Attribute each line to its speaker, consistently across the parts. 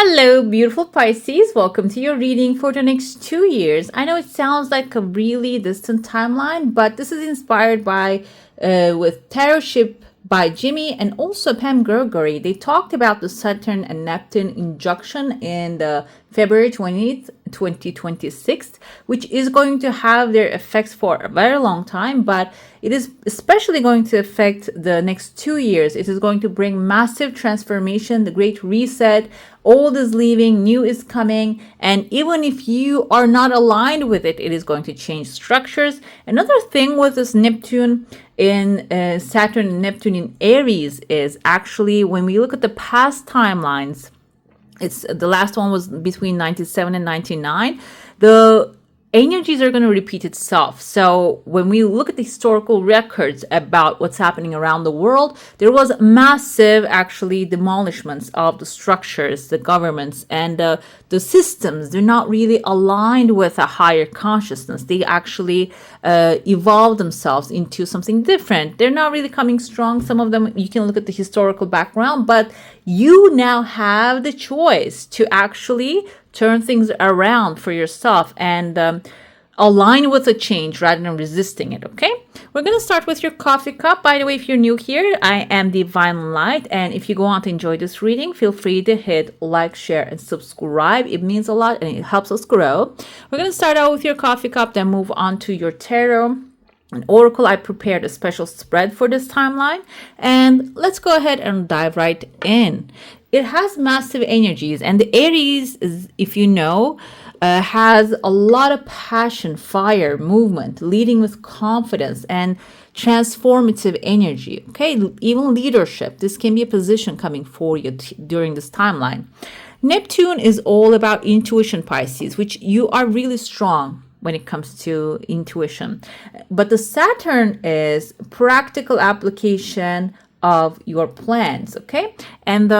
Speaker 1: Hello, beautiful Pisces. Welcome to your reading for the next 2 years. I know it sounds like a really distant timeline, but this is inspired by with Tarot Ship by Jimmy and also Pam Gregory. They talked about the Saturn and Neptune injunction in the February 20th, 2026, which is going to have their effects for a very long time, but it is especially going to affect the next 2 years. It is going to bring massive transformation, the great reset. Old is leaving, new is coming, and even if you are not aligned with it, it is going to change structures. Another thing with this Neptune in Saturn and Neptune in Aries is actually when we look at the past timelines, it's the last one was between 97 and 99. The energies are going to repeat itself. So when we look at the historical records about what's happening around the world, there was massive actually demolishments of the structures, the governments, and the systems. They're not really aligned with a higher consciousness. They actually evolved themselves into something different. They're not really coming strong. Some of them, you can look at the historical background, but you now have the choice to actually turn things around for yourself and align with the change rather than resisting it, okay? We're going to start with your coffee cup. By the way, if you're new here, I am Divine Light, and if you go on to enjoy this reading, feel free to hit like, share, and subscribe. It means a lot and it helps us grow. We're going to start out with your coffee cup, then move on to your tarot and oracle. I prepared a special spread for this timeline, and let's go ahead and dive right in. It has massive energies, and the Aries, if you know, has a lot of passion, fire, movement, leading with confidence and transformative energy. Okay, even leadership. This can be a position coming for you during this timeline. Neptune is all about intuition, Pisces, which you are really strong when it comes to intuition. But the Saturn is practical application of your plans. Okay, and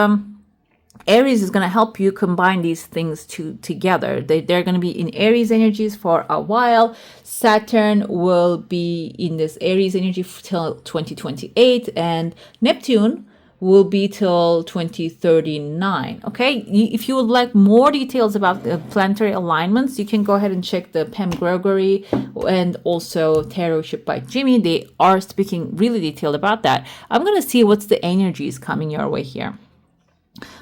Speaker 1: Aries is going to help you combine these things together. They're going to be in Aries energies for a while. Saturn will be in this Aries energy till 2028, and Neptune will be till 2039. Okay, if you would like more details about the planetary alignments, you can go ahead and check the Pam Gregory and also Tarot Ship by Jimmy. They are speaking really detailed about that. I'm going to see what's the energies coming your way here.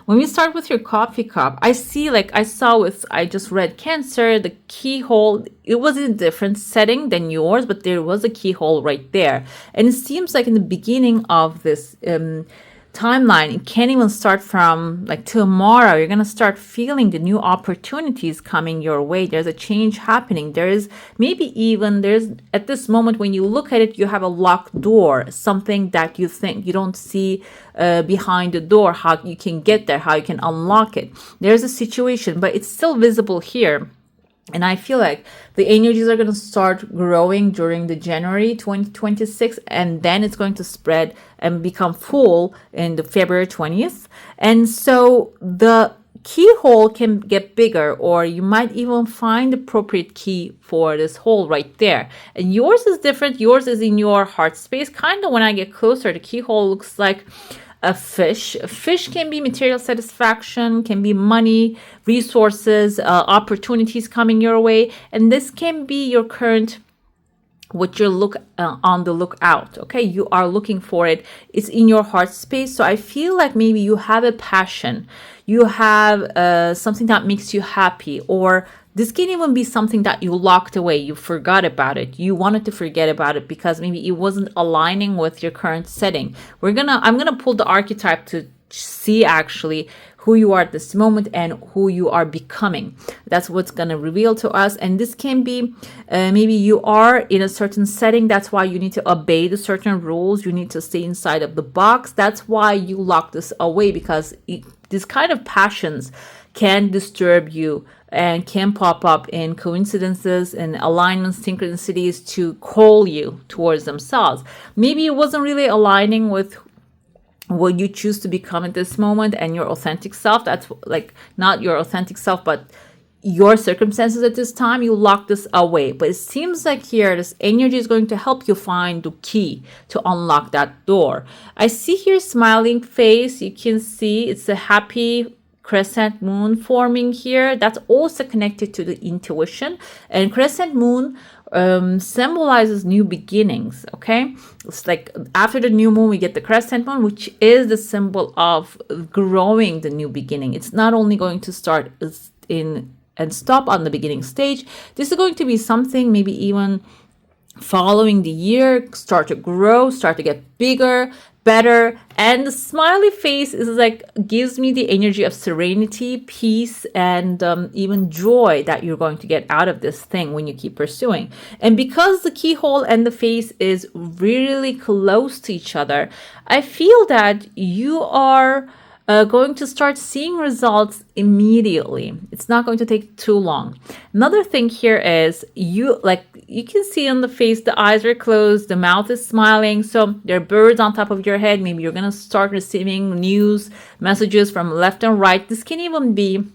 Speaker 1: When we start with your coffee cup, I just read Cancer, the keyhole, it was in a different setting than yours, but there was a keyhole right there. And it seems like in the beginning of this timeline, it can't even start from like tomorrow. You're going to start feeling the new opportunities coming your way. There's a change happening. There's at this moment when you look at it, you have a locked door, something that you think you don't see behind the door, how you can get there, how you can unlock it. There's a situation, but it's still visible here. And I feel like the energies are going to start growing during the January 2026, and then it's going to spread and become full in the February 20th. And so the keyhole can get bigger, or you might even find the appropriate key for this hole right there. And yours is different. Yours is in your heart space. Kind of when I get closer, the keyhole looks like a fish. A fish can be material satisfaction, can be money, resources, opportunities coming your way. And this can be your current, what you're on the lookout. Okay, you are looking for it. It's in your heart space. So I feel like maybe you have a passion. You have something that makes you happy, or this can even be something that you locked away. You forgot about it. You wanted to forget about it because maybe it wasn't aligning with your current setting. I'm gonna pull the archetype to see actually who you are at this moment and who you are becoming. That's what's gonna reveal to us. And this can be maybe you are in a certain setting. That's why you need to obey the certain rules. You need to stay inside of the box. That's why you lock this away, because these kind of passions can disturb you and can pop up in coincidences and alignments, synchronicities to call you towards themselves. Maybe it wasn't really aligning with what you choose to become at this moment and your authentic self. That's like not your authentic self, but your circumstances at this time. You lock this away. But it seems like here, this energy is going to help you find the key to unlock that door. I see here smiling face. You can see it's a happy crescent moon forming here. That's also connected to the intuition. And crescent moon symbolizes new beginnings. Okay, it's like after the new moon we get the crescent moon, which is the symbol of growing, the new beginning. It's not only going to start in and stop on the beginning stage. This is going to be something maybe even following the year, start to grow, start to get bigger, better. And the smiley face is like gives me the energy of serenity, peace, and even joy that you're going to get out of this thing when you keep pursuing. And because the keyhole and the face is really close to each other, I feel that you are going to start seeing results immediately. It's not going to take too long. Another thing here is you can see on the face, the eyes are closed, the mouth is smiling. So there are birds on top of your head. Maybe you're going to start receiving news messages from left and right. This can even be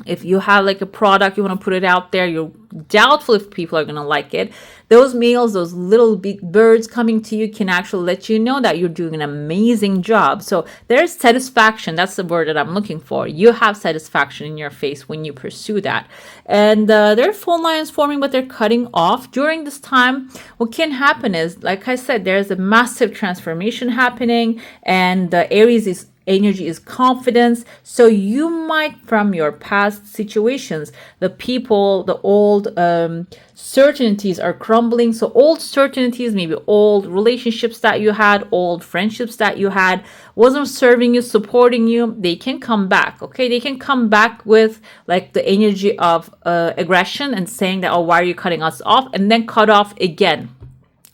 Speaker 1: if you have like a product, you want to put it out there, you're doubtful if people are going to like it. Those mails, those little big birds coming to you can actually let you know that you're doing an amazing job. So there's satisfaction. That's the word that I'm looking for. You have satisfaction in your face when you pursue that. And there are phone lines forming, but they're cutting off. During this time, what can happen is, like I said, there's a massive transformation happening, and the Aries energy is confidence. So you might, from your past situations, the people, the old certainties are crumbling. So old certainties, maybe old relationships that you had, old friendships that you had, wasn't serving you, supporting you, they can come back. Okay, they can come back with like the energy of aggression and saying that, oh, why are you cutting us off, and then cut off again.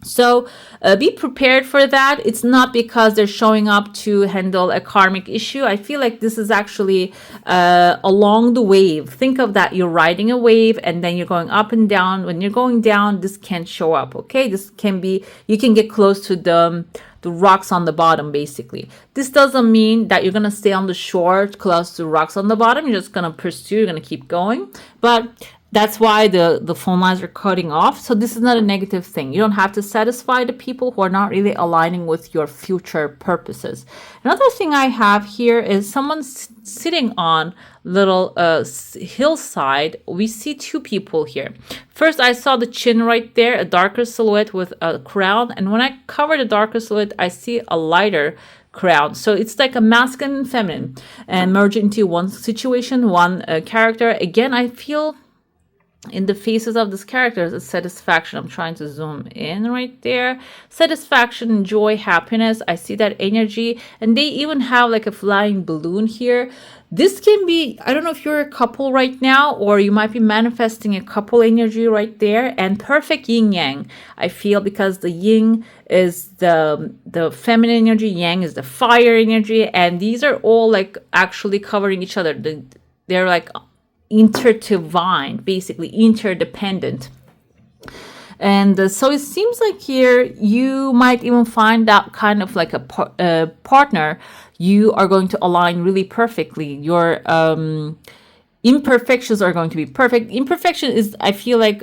Speaker 1: So be prepared for that. It's not because they're showing up to handle a karmic issue. I feel like this is actually along the wave. Think of that. You're riding a wave and then you're going up and down. When you're going down, this can show up. Okay, this can be, you can get close to the rocks on the bottom, basically. This doesn't mean that you're going to stay on the shore close to rocks on the bottom. You're just going to pursue, you're going to keep going. But that's why the phone lines are cutting off. So this is not a negative thing. You don't have to satisfy the people who are not really aligning with your future purposes. Another thing I have here is someone sitting on little hillside. We see two people here. First, I saw the chin right there, a darker silhouette with a crown. And when I cover the darker silhouette, I see a lighter crown. So it's like a masculine and feminine and merge into one situation, one character. Again, I feel in the faces of these characters is satisfaction. I'm trying to zoom in right there. Satisfaction, joy, happiness. I see that energy. And they even have like a flying balloon here. This can be, I don't know if you're a couple right now, or you might be manifesting a couple energy right there. And perfect yin yang, I feel, because the yin is the feminine energy, yang is the fire energy. And these are all like actually covering each other. They're like intertwined, basically interdependent. And so it seems like here you might even find out kind of like a partner you are going to align really perfectly. Your imperfections are going to be perfect. Imperfection is, I feel like,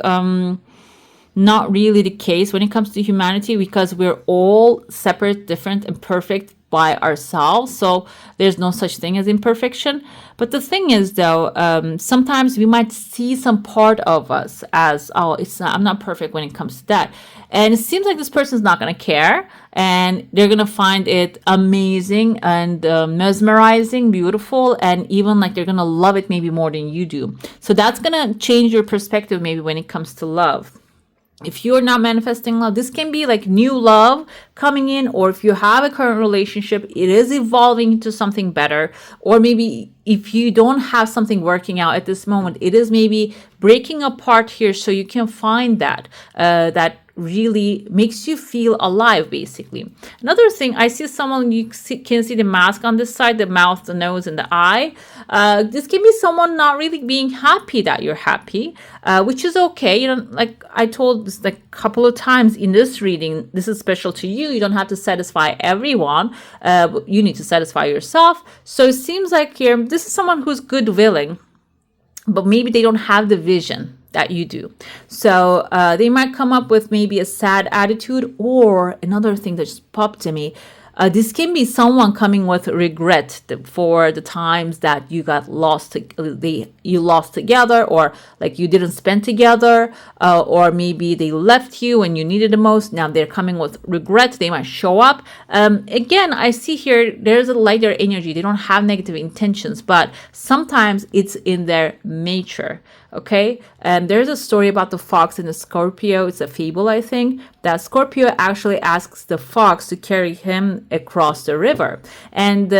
Speaker 1: not really the case when it comes to humanity, because we're all separate, different, and perfect by ourselves. So there's no such thing as imperfection. But the thing is, though, sometimes we might see some part of us as, oh, I'm not perfect when it comes to that. And it seems like this person's not going to care, and they're going to find it amazing and mesmerizing, beautiful, and even like they're going to love it maybe more than you do. So that's going to change your perspective maybe when it comes to love. If you're not manifesting love, this can be like new love coming in, or if you have a current relationship, it is evolving into something better. Or maybe if you don't have something working out at this moment, it is maybe breaking apart here, so you can find that that really makes you feel alive, basically. Another thing, I see someone, can see the mask on this side, the mouth, the nose, and the eye. This can be someone not really being happy that you're happy, which is okay. You know, like I told this like a couple of times in this reading, this is special to you. You don't have to satisfy everyone. You need to satisfy yourself. So it seems like here, this is someone who's good willing, but maybe they don't have the vision that you do. So they might come up with maybe a sad attitude, or another thing that just popped to me. This can be someone coming with regret for the times that you got lost, you lost together, or like you didn't spend together, or maybe they left you when you needed the most. Now they're coming with regret. They might show up. Again, I see here there's a lighter energy. They don't have negative intentions, but sometimes it's in their nature. Okay, and there's a story about the fox and the Scorpio. It's a fable, I think, that Scorpio actually asks the fox to carry him across the river. And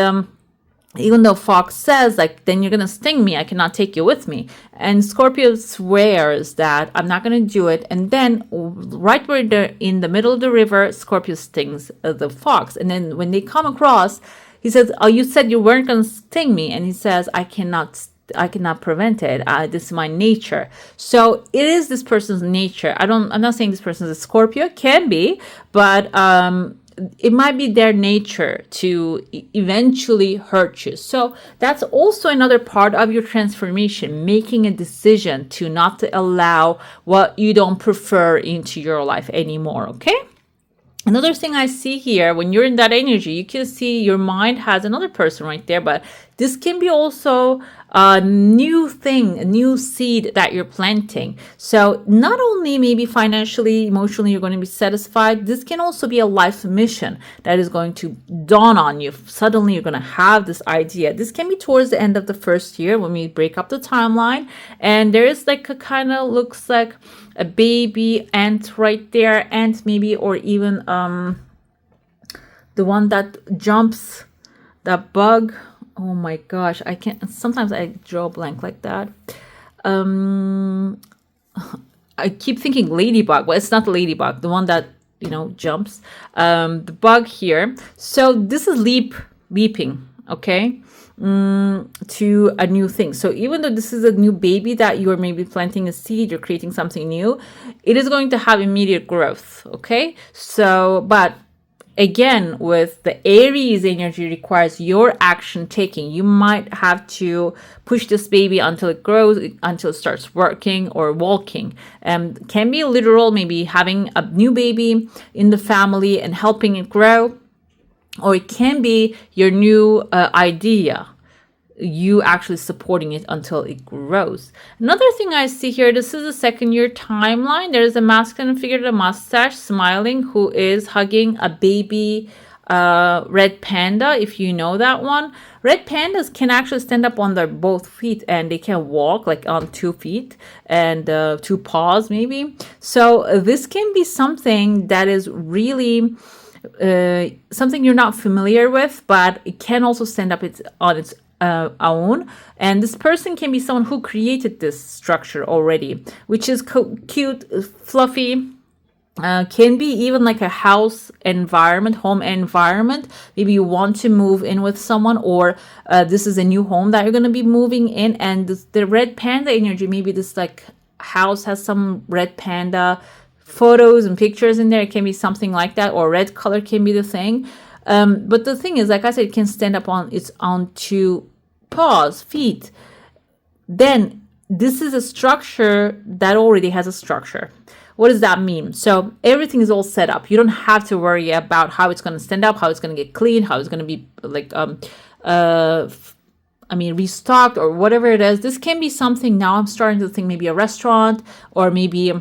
Speaker 1: even though fox says, like, then you're gonna sting me, I cannot take you with me. And Scorpio swears that I'm not gonna do it. And then right where they're in the middle of the river, Scorpio stings the fox. And then when they come across, he says, oh, you said you weren't gonna sting me. And he says, I cannot prevent it. This is my nature. So it is this person's nature. I'm not saying this person is a Scorpio, can be, but it might be their nature to eventually hurt you. So that's also another part of your transformation, making a decision to not to allow what you don't prefer into your life anymore. Okay. Another thing I see here, when you're in that energy, you can see your mind has another person right there, but this can be also a new thing, a new seed that you're planting. So not only maybe financially, emotionally, you're going to be satisfied, this can also be a life mission that is going to dawn on you. Suddenly you're going to have this idea. This can be towards the end of the first year when we break up the timeline. And there is like a kind of looks like a baby ant right there, ant maybe, or even the one that jumps, that bug. Oh my gosh, I can't, sometimes I draw a blank like that. I keep thinking ladybug, but it's not the ladybug, the one that, jumps. The bug here. So this is leaping, okay, to a new thing. So even though this is a new baby that you're maybe planting a seed, you're creating something new, it is going to have immediate growth, okay? So, but again, with the Aries energy requires your action taking. You might have to push this baby until it grows, until it starts working or walking. Can be literal, maybe having a new baby in the family and helping it grow. Or it can be your new idea, you actually supporting it until it grows. Another thing I see here, this is a second year timeline. There is a masculine figure with a mustache smiling who is hugging a baby red panda, if you know that one. Red pandas can actually stand up on their both feet and they can walk like on 2 feet and 2 paws maybe. So this can be something that is really something you're not familiar with, but it can also stand up on its own. And this person can be someone who created this structure already, which is cute, fluffy. Can be even like a house environment, home environment. Maybe you want to move in with someone, or this is a new home that you're going to be moving in. And the red panda energy, maybe this like house has some red panda photos and pictures in there. It can be something like that, or red color can be the thing. But the thing is, like I said, it can stand up on its own 2 paws, feet. Then this is a structure that already has a structure. What does that mean? So everything is all set up. You don't have to worry about how it's going to stand up, how it's going to get cleaned, how it's going to be like restocked or whatever it is. This can be something, now I'm starting to think maybe a restaurant, or maybe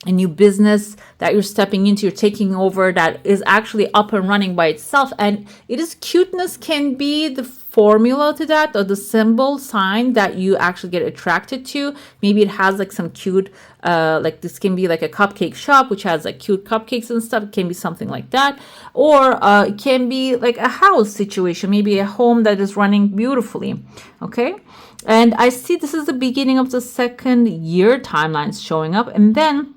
Speaker 1: a new business that you're stepping into, you're taking over, that is actually up and running by itself. And it is cuteness can be the formula to that, or the symbol sign that you actually get attracted to. Maybe it has like some cute, like this can be like a cupcake shop, which has like cute cupcakes and stuff. It can be something like that. Or it can be like a house situation, maybe a home that is running beautifully. Okay. And I see this is the beginning of the second year timelines showing up. And then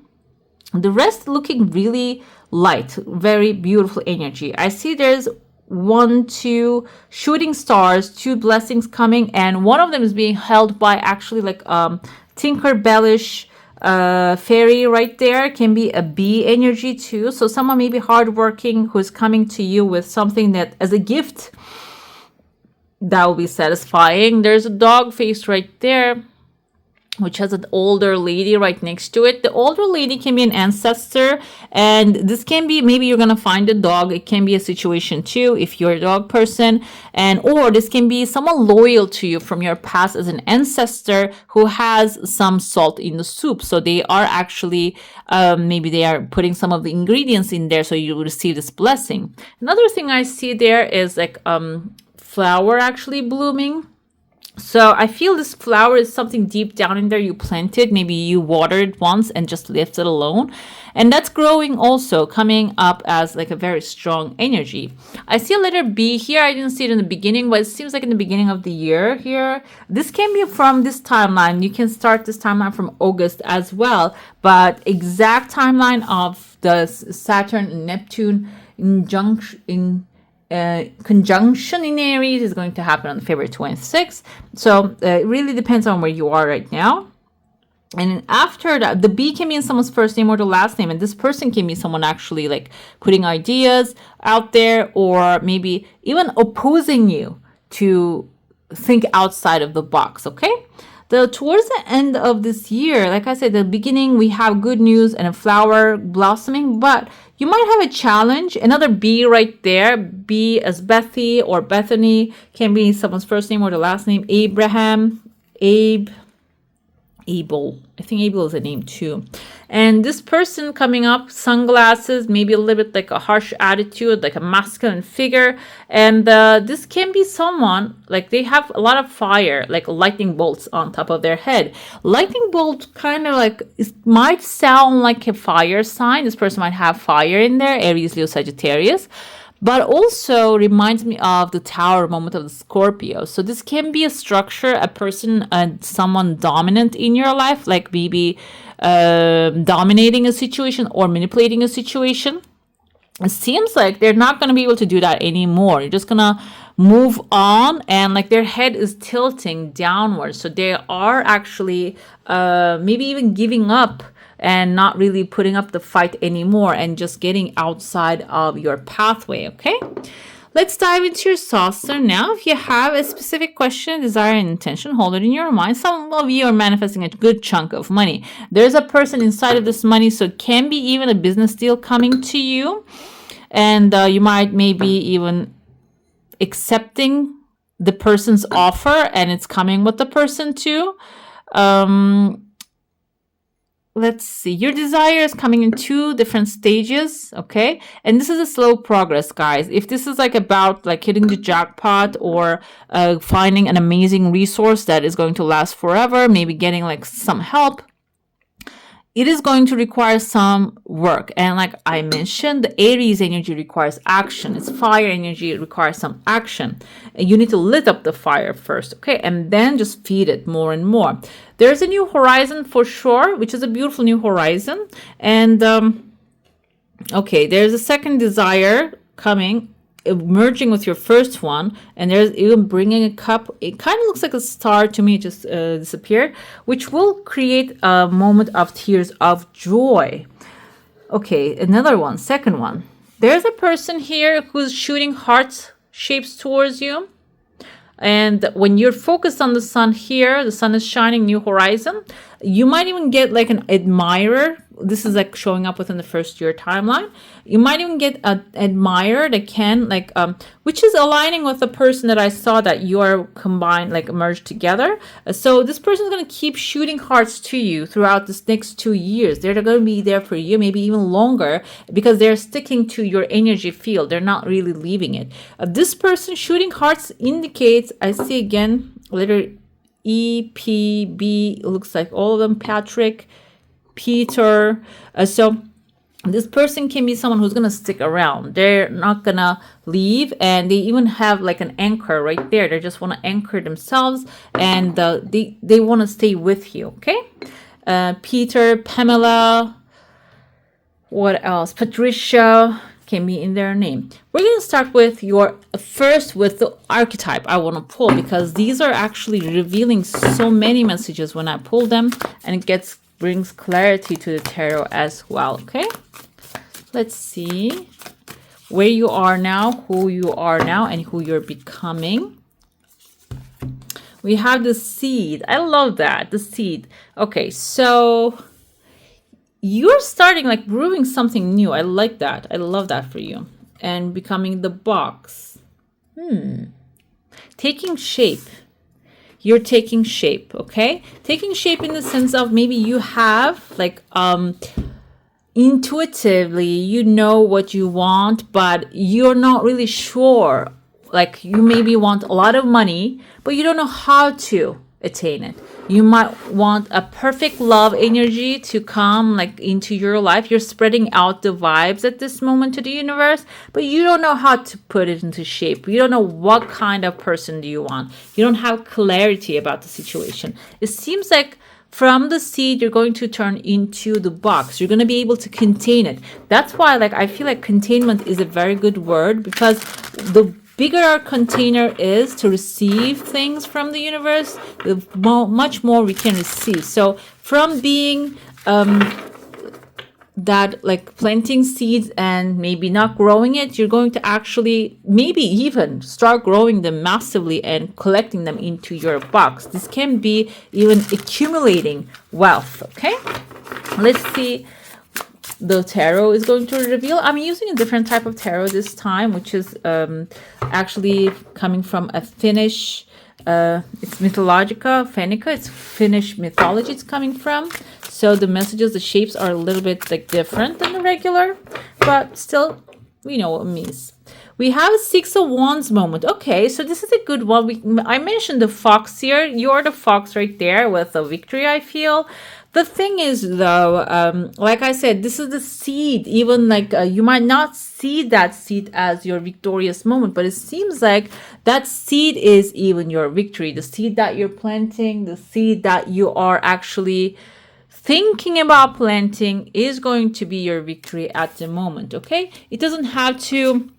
Speaker 1: the rest looking really light, very beautiful energy. I see there's 1, 2 shooting stars, 2 blessings coming, and one of them is being held by actually like Tinkerbellish fairy right there. Can be a bee energy too. So someone maybe hardworking who's coming to you with something that as a gift that will be satisfying. There's a dog face right there. which has an older lady right next to it. The older lady can be an ancestor, and this can be, maybe you're gonna find a dog. It can be a situation too if you're a dog person, and or this can be someone loyal to you from your past as an ancestor who has some salt in the soup. So they are actually maybe they are putting some of the ingredients in there so you will receive this blessing. Another thing I see there is like flower actually blooming. So I feel this flower is something deep down in there you planted. Maybe you watered it once and just left it alone. And that's growing also, coming up as like a very strong energy. I see a letter B here. I didn't see it in the beginning, but it seems like in the beginning of the year here. This can be from this timeline. You can start this timeline from August as well. But exact timeline of the Saturn and Neptune conjunction in Aries is going to happen on February 26th. So it really depends on where you are right now. And after that, the B can be in someone's first name or the last name. And this person can be someone actually like putting ideas out there, or maybe even opposing you to think outside of the box. Okay. Towards the end of this year, like I said, the beginning, we have good news and a flower blossoming, but you might have a challenge. Another B right there, B as Bethy or Bethany, can be someone's first name or the last name. Abraham, Abel. I think Abel is a name too. And this person coming up, sunglasses, maybe a little bit like a harsh attitude, like a masculine figure. And this can be someone, like they have a lot of fire, like lightning bolts on top of their head. Lightning bolt kind of like, it might sound like a fire sign. This person might have fire in there, Aries, Leo, Sagittarius. But also reminds me of the Tower moment of the Scorpio. So this can be a structure, a person, someone dominant in your life, like maybe dominating a situation or manipulating a situation. It seems like they're not going to be able to do that anymore. You're just going to move on, and like their head is tilting downwards. So they are actually maybe even giving up and not really putting up the fight anymore and just getting outside of your pathway. Okay, let's dive into your saucer now. If you have a specific question, desire, and intention, hold it in your mind. Some of you are manifesting a good chunk of money. There's a person inside of this money, so it can be even a business deal coming to you, and you might maybe even accepting the person's offer, and it's coming with the person too. Let's see, your desire is coming in 2 different stages, okay? And this is a slow progress, guys. If this is like about like hitting the jackpot or finding an amazing resource that is going to last forever, maybe getting like some help, it is going to require some work. And like I mentioned, the Aries energy requires action. It's fire energy, it requires some action. And you need to lit up the fire first, okay? And then just feed it more and more. There's a new horizon for sure, which is a beautiful new horizon. And okay, there's a second desire coming, merging with your first one, and there's even bringing a cup. It kind of looks like a star to me. It just disappeared, which will create a moment of tears of joy. Okay, another one, second one. There's a person here who's shooting heart shapes towards you. And when you're focused on the sun here, the sun is shining, new horizon, you might even get like an admirer. This is like showing up within the first year timeline. You might even get an admirer that can like, which is aligning with the person that I saw that you are combined, like merged together. So this person is going to keep shooting hearts to you throughout this next 2 years. They're going to be there for you, maybe even longer, because they're sticking to your energy field. They're not really leaving it. This person shooting hearts indicates, I see again, letter E, P, B, looks like all of them, Patrick, Peter. So this person can be someone who's going to stick around. They're not going to leave, and they even have like an anchor right there. They just want to anchor themselves, and they want to stay with you, okay? Peter, Pamela, what else? Patricia can be in their name. We're going to start with with the archetype I want to pull, because these are actually revealing so many messages when I pull them, and it brings clarity to the tarot as well, okay? Let's see where you are now, who you are now, and who you're becoming. We have the seed. I love that, the seed. Okay, so you're starting like brewing something new. I like that. I love that for you. And becoming the box. Taking shape. You're taking shape, okay? Taking shape in the sense of maybe you have like intuitively you know what you want, but you're not really sure. Like you maybe want a lot of money, but you don't know how to attain it. You might want a perfect love energy to come like into your life. You're spreading out the vibes at this moment to the universe, but you don't know how to put it into shape. You don't know what kind of person do you want. You don't have clarity about the situation. It seems like from the seed, you're going to turn into the box. You're going to be able to contain it. That's why like I feel like containment is a very good word, because the bigger our container is to receive things from the universe, the much more we can receive. So from being that like planting seeds and maybe not growing it, you're going to actually maybe even start growing them massively and collecting them into your box. This can be even accumulating wealth. Okay, let's see. The tarot is going to reveal. I'm using a different type of tarot this time, which is actually coming from a Finnish, it's mythological, Fenica, it's Finnish mythology it's coming from. So the messages, the shapes are a little bit like different than the regular, but still, we know what it means. We have a Six of Wands moment. Okay, so this is a good one. I mentioned the fox here. You're the fox right there with a victory, I feel. The thing is, though, like I said, this is the seed. Even like you might not see that seed as your victorious moment, but it seems like that seed is even your victory. The seed that you're planting, the seed that you are actually thinking about planting is going to be your victory at the moment. Okay, it doesn't have to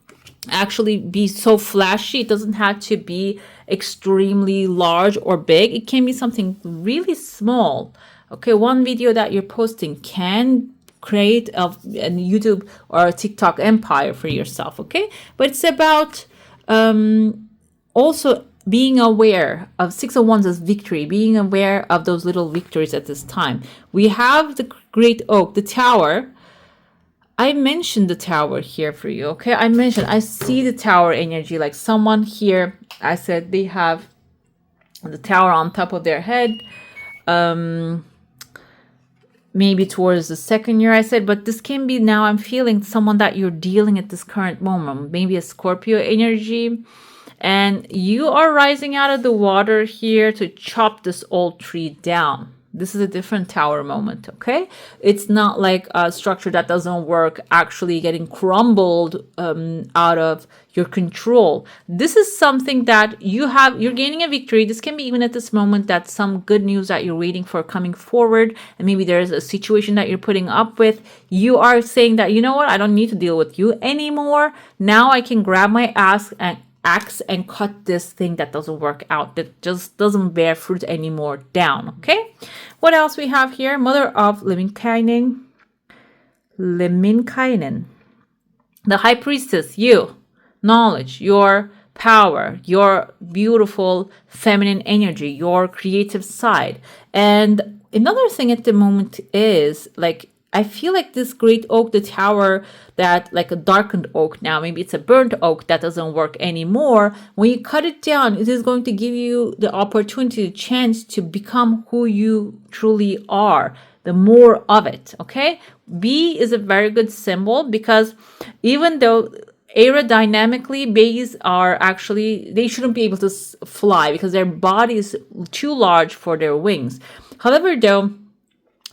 Speaker 1: actually be so flashy. It doesn't have to be extremely large or big. It can be something really small. Okay, one video that you're posting can create a YouTube or a TikTok empire for yourself. Okay, but it's about also being aware of Six of Wands as victory, being aware of those little victories at this time. We have the great oak, the tower. I mentioned the tower here for you, okay? I see the tower energy, like someone here, I said they have the tower on top of their head, maybe towards the second year, I said, but this can be now, I'm feeling someone that you're dealing at this current moment, maybe a Scorpio energy, and you are rising out of the water here to chop this old tree down. This is a different tower moment, okay? It's not like a structure that doesn't work actually getting crumbled out of your control. This is something that you're gaining a victory. This can be even at this moment that some good news that you're waiting for coming forward, and maybe there's a situation that you're putting up with. You are saying that, you know what, I don't need to deal with you anymore. Now I can grab my axe and cut this thing that doesn't work out, that just doesn't bear fruit anymore down. Okay, what else we have here? Mother of Lemminkainen, the High Priestess, you, knowledge, your power, your beautiful feminine energy, your creative side. And another thing at the moment is like, I feel like this great oak, the tower, that like a darkened oak now, maybe it's a burnt oak that doesn't work anymore. When you cut it down, it is going to give you the opportunity, the chance to become who you truly are, the more of it, okay? Bee is a very good symbol because even though aerodynamically bees are actually, they shouldn't be able to fly because their body is too large for their wings. However, though,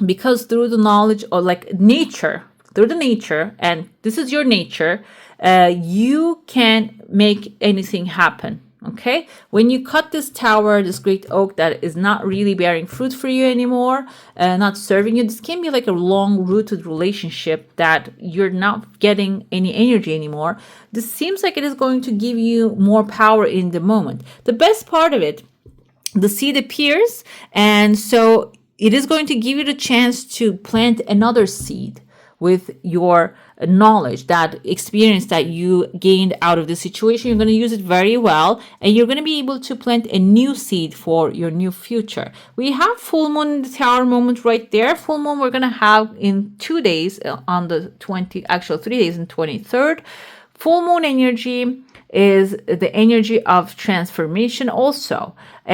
Speaker 1: because through the knowledge of like nature, through the nature, and this is your nature, you can make anything happen. Okay, when you cut this tower, this great oak that is not really bearing fruit for you anymore, not serving you, this can be like a long-rooted relationship that you're not getting any energy anymore. This seems like it is going to give you more power in the moment. The best part of it, the seed appears, and so it is going to give you the chance to plant another seed with your knowledge, that experience that you gained out of the situation. You're going to use it very well, and you're going to be able to plant a new seed for your new future. We have full moon in the tower moment right there. Full moon we're going to have in 2 days on the 3 days and 23rd. Full moon energy is the energy of transformation also,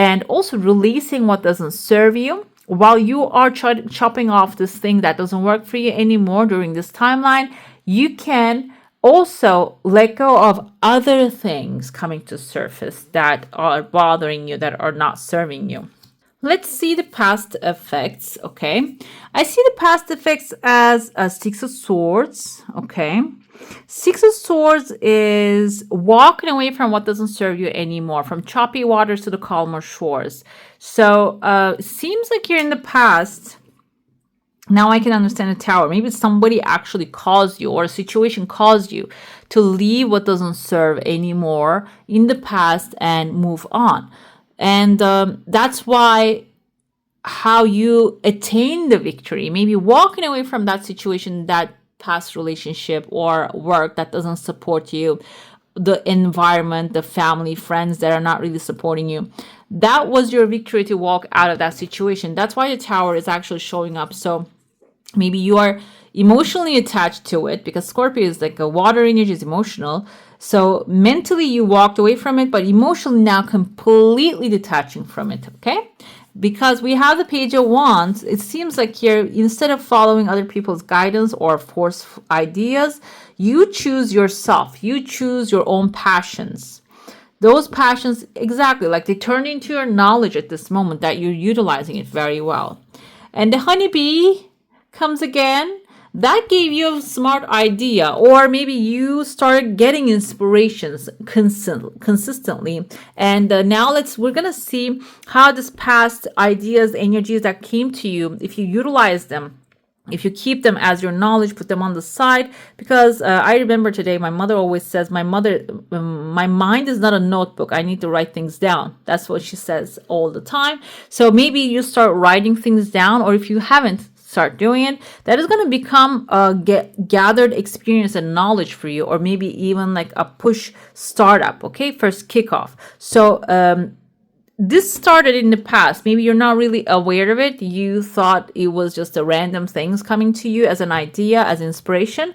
Speaker 1: and also releasing what doesn't serve you. While you are chopping off this thing that doesn't work for you anymore during this timeline, you can also let go of other things coming to surface that are bothering you, that are not serving you. Let's see the past effects, okay? I see the past effects as a Six of Swords, okay? Six of Swords is walking away from what doesn't serve you anymore, from choppy waters to the calmer shores. So it seems like you're in the past. Now I can understand the tower. Maybe somebody actually caused you, or a situation caused you to leave what doesn't serve anymore in the past and move on. And that's why how you attain the victory, maybe walking away from that situation, that past relationship or work that doesn't support you, the environment, the family, friends that are not really supporting you. That was your victory to walk out of that situation. That's why the tower is actually showing up. So maybe you are emotionally attached to it, because Scorpio is like a water energy, is emotional. So mentally you walked away from it, but emotionally now completely detaching from it, okay? Because we have the Page of Wands, it seems like here, instead of following other people's guidance or force ideas, you choose yourself. You choose your own passions. Those passions, exactly, like they turn into your knowledge at this moment, that you're utilizing it very well. And the honeybee comes again. That gave you a smart idea, or maybe you started getting inspirations consistently. And now we're gonna see how this past ideas, energies that came to you, if you utilize them, if you keep them as your knowledge, put them on the side. Because I remember today, my mother always says, my mind is not a notebook. I need to write things down. That's what she says all the time. So maybe you start writing things down, or if you haven't, start doing it. That is going to become a gathered experience and knowledge for you, or maybe even like a push startup, okay? First kickoff. So this started in the past. Maybe you're not really aware of it. You thought it was just a random things coming to you as an idea, as inspiration,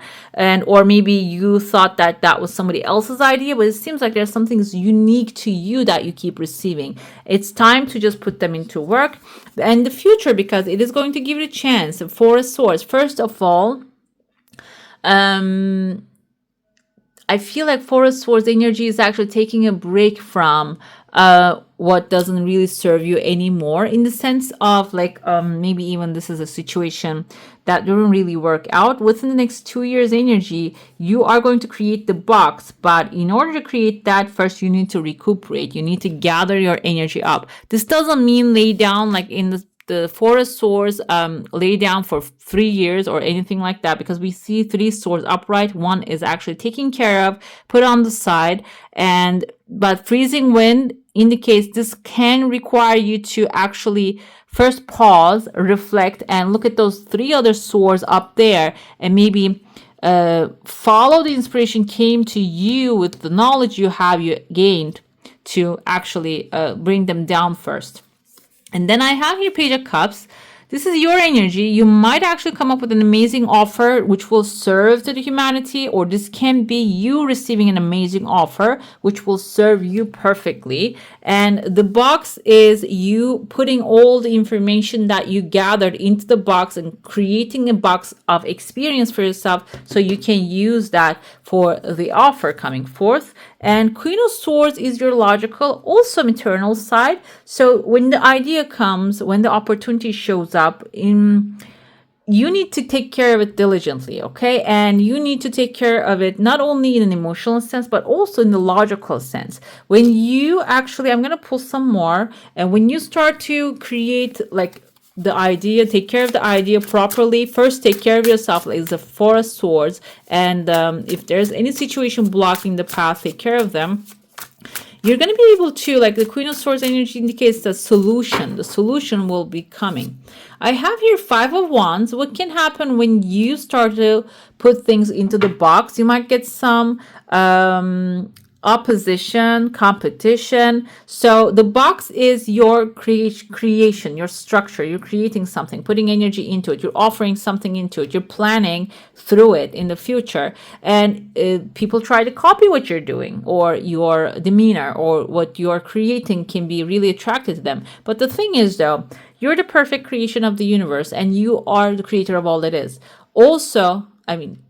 Speaker 1: or maybe you thought that that was somebody else's idea, but it seems like there's something unique to you that you keep receiving. It's time to just put them into work and the future, because it is going to give you a chance. Four of Swords. First of all, I feel like Four of Swords energy is actually taking a break from what doesn't really serve you anymore, in the sense of like maybe even this is a situation that doesn't really work out. Within the next 2 years energy, you are going to create the box, but in order to create that, first you need to recuperate. You need to gather your energy up. This doesn't mean lay down like in the Four of Swords, lay down for 3 years or anything like that, because we see 3 swords upright. One is actually taken care of, put on the side, but freezing wind indicates this can require you to actually first pause, reflect, and look at those 3 other swords up there, and maybe follow the inspiration came to you with the knowledge you gained to actually bring them down first. And then I have here Page of Cups. This is your energy. You might actually come up with an amazing offer which will serve to the humanity, or this can be you receiving an amazing offer which will serve you perfectly. And the box is you putting all the information that you gathered into the box and creating a box of experience for yourself, so you can use that for the offer coming forth. And Queen of Swords is your logical, also maternal side. So when the idea comes, when the opportunity shows up, you need to take care of it diligently, okay? And you need to take care of it not only in an emotional sense, but also in the logical sense. When you actually, I'm going to pull some more, and when you start to create like the idea, take care of the idea properly. First, take care of yourself, like the Four of Swords. And if there's any situation blocking the path, take care of them. you're going to be able to, like the Queen of Swords energy indicates the solution will be coming. I have here Five of Wands. What can happen when you start to put things into the box? You might get some opposition, competition. So the box is your creation, your structure. You're creating something, putting energy into it. You're offering something into it. You're planning through it in the future. And people try to copy what you're doing, or your demeanor, or what you're creating can be really attractive to them. But the thing is, though, you're the perfect creation of the universe, and you are the creator of all that is. Also, I mean,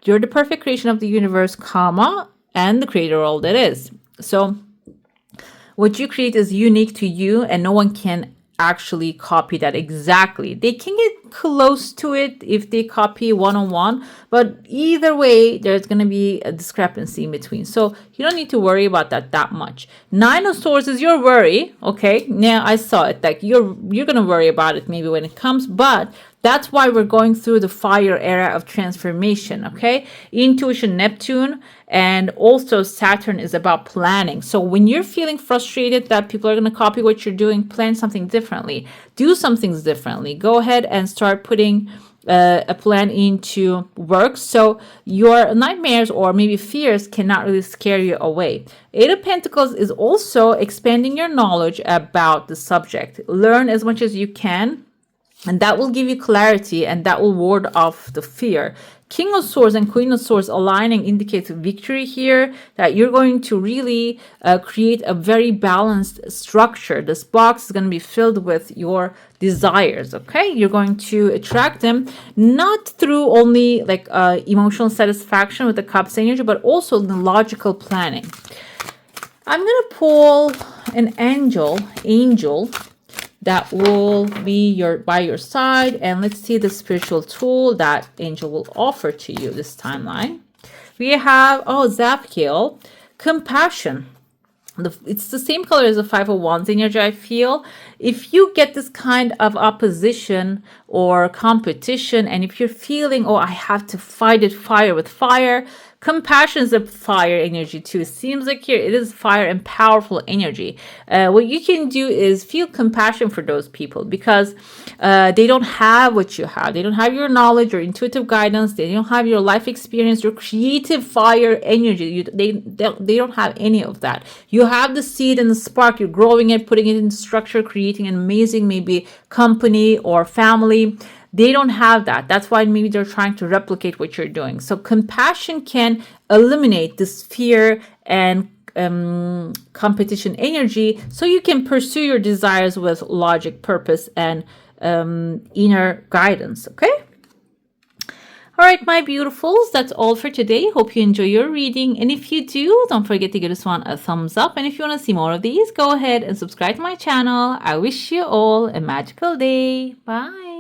Speaker 1: you're the perfect creation of the universe, comma, and the creator of all that is. So what you create is unique to you, and no one can actually copy that exactly. They can get close to it if they copy one-on-one, but either way, there's going to be a discrepancy in between. So you don't need to worry about that much. Nine of Swords is your worry. Okay, now I saw it. Like you're going to worry about it maybe when it comes, but that's why we're going through the fire era of transformation, okay? Intuition, Neptune, and also Saturn is about planning. So when you're feeling frustrated that people are going to copy what you're doing, plan something differently. Do some things differently. Go ahead and start putting a plan into work, so your nightmares or maybe fears cannot really scare you away. Eight of Pentacles is also expanding your knowledge about the subject. Learn as much as you can, and that will give you clarity, and that will ward off the fear. King of Swords and Queen of Swords aligning indicates victory here, that you're going to really create a very balanced structure. This box is going to be filled with your desires, okay? You're going to attract them not through only like emotional satisfaction with the Cups energy, but also the logical planning. I'm going to pull an angel that will be by your side, and let's see the spiritual tool that angel will offer to you this timeline. We have Zapkiel, compassion. It's the same color as the Five of Wands energy. I feel if you get this kind of opposition or competition, and if you're feeling, I have to fight it fire with fire, compassion is a fire energy too. It seems like here it is fire and powerful energy. What you can do is feel compassion for those people, because they don't have what you have. They don't have your knowledge or intuitive guidance. They don't have your life experience, your creative fire energy. They don't have any of that. You have the seed and the spark. You're growing it, putting it into structure, creating an amazing maybe company or family. They don't have that. That's why maybe they're trying to replicate what you're doing. So compassion can eliminate this fear and competition energy, so you can pursue your desires with logic, purpose, and inner guidance. Okay? All right, my beautifuls, that's all for today. Hope you enjoy your reading. And if you do, don't forget to give this one a thumbs up. And if you want to see more of these, go ahead and subscribe to my channel. I wish you all a magical day. Bye.